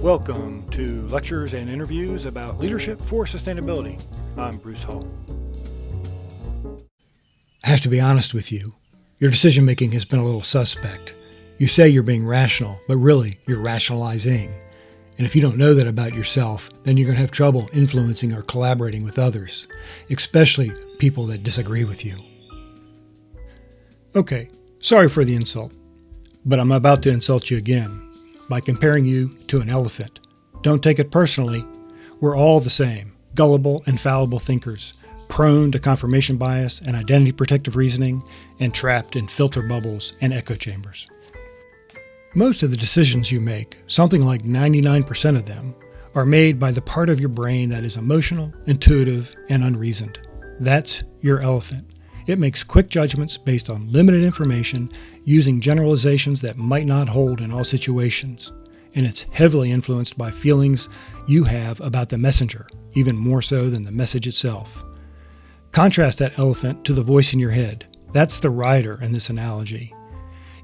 Welcome to lectures and interviews about leadership for sustainability. I'm Bruce Hall. I have to be honest with you. Your decision making has been a little suspect. You say you're being rational, but really you're rationalizing. And if you don't know that about yourself, then you're going to have trouble influencing or collaborating with others, especially people that disagree with you. Okay, sorry for the insult, but I'm about to insult you again by comparing you to an elephant. Don't take it personally. We're all the same, gullible and fallible thinkers, prone to confirmation bias and identity protective reasoning, and trapped in filter bubbles and echo chambers. Most of the decisions you make, something like 99% of them, are made by the part of your brain that is emotional, intuitive, and unreasoned. That's your elephant. It makes quick judgments based on limited information, using generalizations that might not hold in all situations. And it's heavily influenced by feelings you have about the messenger, even more so than the message itself. Contrast that elephant to the voice in your head. That's the rider in this analogy.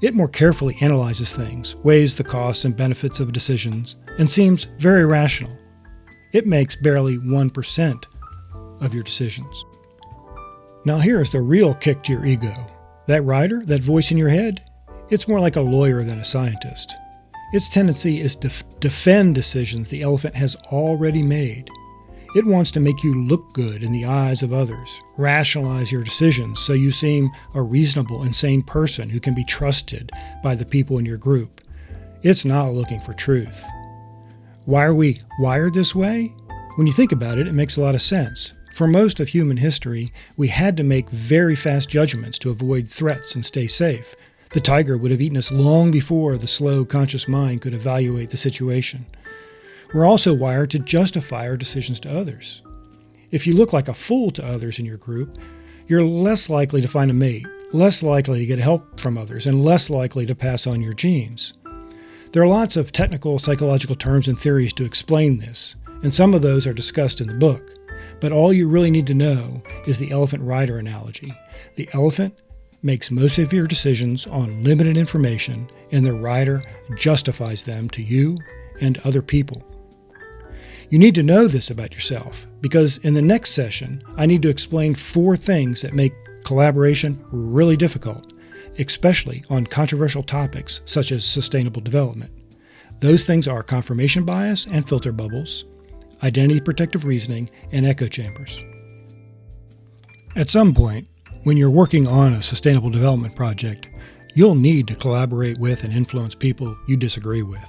It more carefully analyzes things, weighs the costs and benefits of decisions, and seems very rational. It makes barely 1% of your decisions. Now here's the real kick to your ego. That rider, that voice in your head, it's more like a lawyer than a scientist. Its tendency is to defend decisions the elephant has already made. It wants to make you look good in the eyes of others, rationalize your decisions so you seem a reasonable and sane person who can be trusted by the people in your group. It's not looking for truth. Why are we wired this way? When you think about it, it makes a lot of sense. For most of human history, we had to make very fast judgments to avoid threats and stay safe. The tiger would have eaten us long before the slow, conscious mind could evaluate the situation. We're also wired to justify our decisions to others. If you look like a fool to others in your group, you're less likely to find a mate, less likely to get help from others, and less likely to pass on your genes. There are lots of technical psychological terms and theories to explain this, and some of those are discussed in the book. But all you really need to know is the elephant rider analogy. The elephant makes most of your decisions on limited information, and the rider justifies them to you and other people. You need to know this about yourself, because in the next session, I need to explain 4 things that make collaboration really difficult, especially on controversial topics such as sustainable development. Those things are confirmation bias and filter bubbles, identity protective reasoning, and echo chambers. At some point, when you're working on a sustainable development project, you'll need to collaborate with and influence people you disagree with.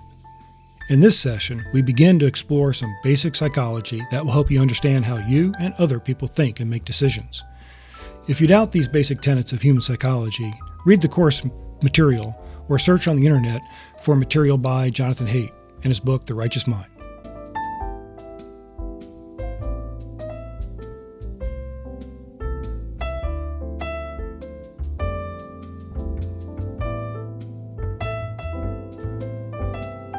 In this session, we begin to explore some basic psychology that will help you understand how you and other people think and make decisions. If you doubt these basic tenets of human psychology, read the course material or search on the internet for material by Jonathan Haidt and his book, The Righteous Mind.